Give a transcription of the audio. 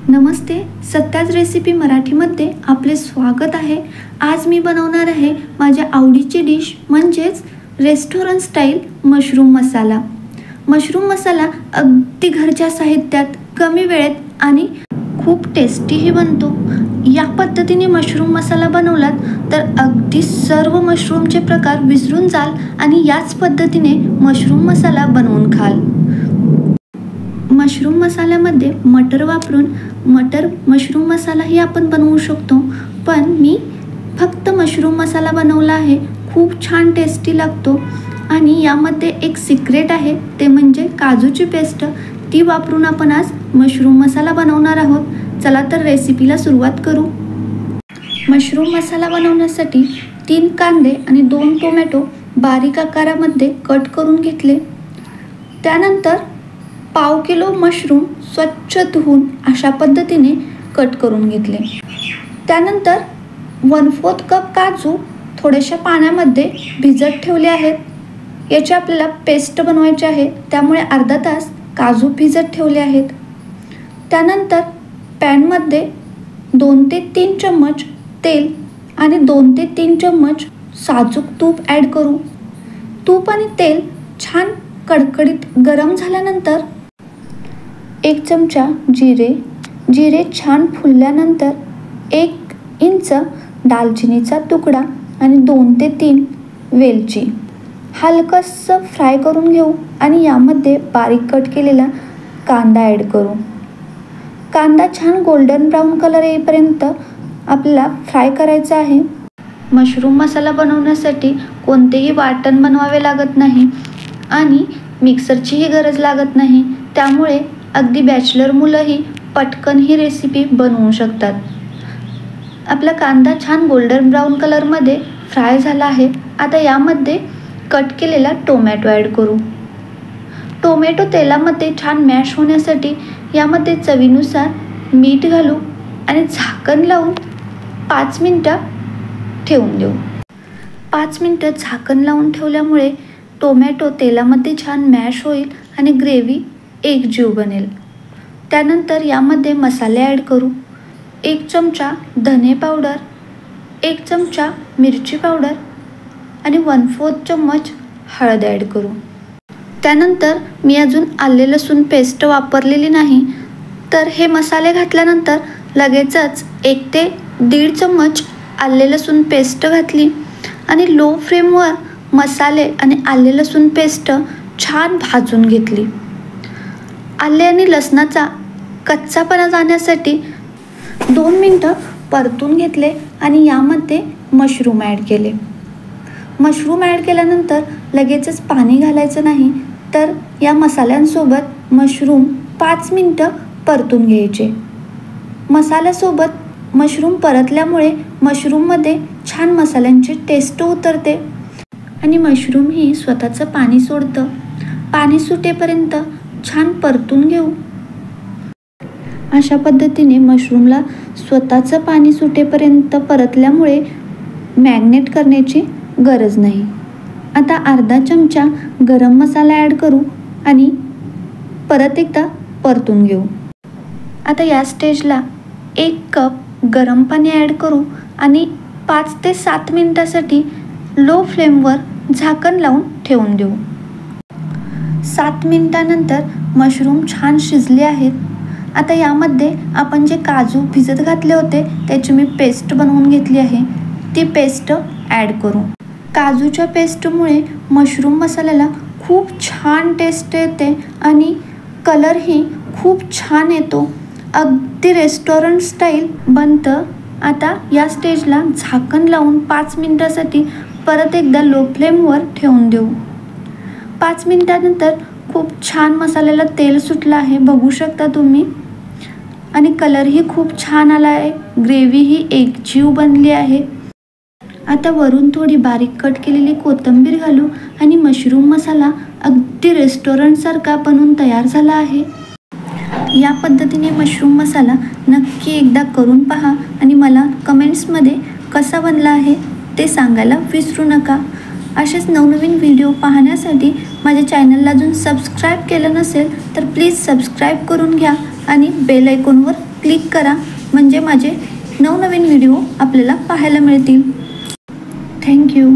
नमस्ते, Satya's recipe मराठीमध्ये आपले स्वागत आहे। आज मी बनवणार आहे माझ्या आवडीची डिश म्हणजेच रेस्टॉरंट स्टाईल मशरूम मसाला। मशरूम मसाला अगदी घरच्या साहित्यात कमी वेळेत आणि खूप टेस्टीही बनतो। या पद्धतीने मशरूम मसाला बनवलात तर अगदी सर्व मशरूमचे प्रकार विसरून जाल आणि याच पद्धतीने मशरूम मसाला बनवून खाल। मशरूम मसाल्यामध्ये मटर वापरून मटर मशरूम मसालाही आपण बनवू शकतो, पण मी फक्त मशरूम मसाला बनवला आहे। खूप छान टेस्टी लागतो आणि यामध्ये एक सिक्रेट आहे, ते म्हणजे काजूची पेस्ट। ती वापरून आपण आज मशरूम मसाला बनवणार आहोत। चला तर रेसिपीला सुरुवात करू। मशरूम मसाला बनवण्यासाठी 3 कांदे आणि 2 टोमॅटो बारीक आकारामध्ये कट करून घेतले। त्यानंतर पाव किलो मशरूम स्वच्छ धुवून अशा पद्धतीने कट करून घेतले। त्यानंतर 1/4 कप काजू थोड्याशा पाण्यामध्ये भिजत ठेवले आहेत। याची आपल्याला पेस्ट बनवायची आहे, त्यामुळे अर्धा तास काजू भिजत ठेवले आहेत। त्यानंतर पॅनमध्ये 2 ते 3 चम्मच तेल आणि 2 ते 3 चम्मच साजूक तूप ॲड करू। तूप आणि तेल छान कडकडीत गरम झाल्यानंतर 1 चमचा जिरे छान फुलल्यानंतर 1 इंच दालचिनीचा तुकडा आणि 2 ते 3 वेलची हलकंसं फ्राय करून घेऊ आणि यामध्ये बारीक कट केलेला कांदा ॲड करू। कांदा छान गोल्डन ब्राऊन कलर येईपर्यंत आपल्याला फ्राय करायचा आहे। मशरूम मसाला बनवण्यासाठी कोणतेही वाटण बनवावे लागत नाही आणि मिक्सरचीही गरज लागत नाही, त्यामुळे अगदी बॅचलर मुलंही पटकन ही रेसिपी बनवू शकतात। आपला कांदा छान गोल्डन ब्राऊन कलरमध्ये फ्राय झाला आहे। आता यामध्ये कट केलेला टोमॅटो ॲड करू। टोमॅटो तेलामध्ये छान मॅश होण्यासाठी यामध्ये चवीनुसार मीठ घालू आणि झाकण लावून 5 मिनिटं ठेवून देऊ। 5 मिनिटं झाकण लावून ठेवल्यामुळे टोमॅटो तेलामध्ये छान मॅश होईल आणि ग्रेव्ही एकजीव बनेल। त्यानंतर यामध्ये मसाले ॲड करू। 1 चमचा धने पावडर, 1 चमचा मिरची पावडर आणि 1/4 चम्मच हळद ॲड करू। त्यानंतर मी अजून आले लसूण पेस्ट वापरलेली नाही, तर हे मसाले घातल्यानंतर लगेचच 1 ते 1.5 चम्मच आले लसूण पेस्ट घातली आणि लो फ्लेमवर मसाले आणि आले लसूण पेस्ट छान भाजून घेतली। आले आणि लसणाचा कच्चापणा जाण्यासाठी 2 मिनिटं परतून घेतले आणि यामध्ये मशरूम ॲड केले। मशरूम ॲड केल्यानंतर लगेचच पाणी घालायचं नाही, तर या मसाल्यांसोबत मशरूम 5 मिनिटं परतून घ्यायचे। मसाल्यासोबत मशरूम परतल्यामुळे मशरूममध्ये छान मसाल्यांची टेस्ट उतरते आणि मशरूम ही स्वतःचं पाणी सोडतं। पाणी सुटेपर्यंत छान परतून घेऊ। अशा पद्धतीने मशरूमला स्वतःचं पाणी सुटेपर्यंत परतल्यामुळे मॅग्नेट करण्याची गरज नाही। आता अर्धा चमचा गरम मसाला ॲड करू आणि परत एकदा परतून घेऊ। आता या स्टेजला 1 कप गरम पाणी ॲड करू आणि 5 ते 7 मिनिटासाठी लो फ्लेमवर झाकण लावून ठेवून देऊ। 7 मिनिटानंतर मशरूम छान शिजले आहेत। आता यामध्ये आपण जे काजू भिजत घातले होते त्याची मी पेस्ट बनवून घेतली आहे, ती पेस्ट ॲड करू। काजूच्या पेस्टमुळे मशरूम मसाल्याला खूप छान टेस्ट येते आणि कलरही खूप छान येतो, अगदी रेस्टॉरंट स्टाईल बनतं। आता या स्टेजला झाकण लावून 5 मिनिटासाठी परत एकदा लो फ्लेमवर ठेवून देऊ। 5 मिनिटानंतर खूप छान मसाल्याला तेल सुटलं आहे, बघू शकता तुम्ही, आणि कलरही खूप छान आला आहे। ग्रेव्हीही एकजीव बनली आहे। आता वरून थोडी बारीक कट केलेली कोथिंबीर घालू आणि मशरूम मसाला अगदी रेस्टॉरंटसारखा बनवून तयार झाला आहे। या पद्धतीने मशरूम मसाला नक्की एकदा करून पहा आणि मला कमेंट्समध्ये कसा बनला आहे ते सांगायला विसरू नका। असेच नवनवीन व्हिडिओ पाहण्यासाठी माझ्या चॅनलला अजून सबस्क्राईब केलं नसेल तर प्लीज सबस्क्राईब करून घ्या आणि बेल आयकॉनवर क्लिक करा, म्हणजे माझे नवनवीन व्हिडिओ आपल्याला पाहायला मिळतील. थँक्यू.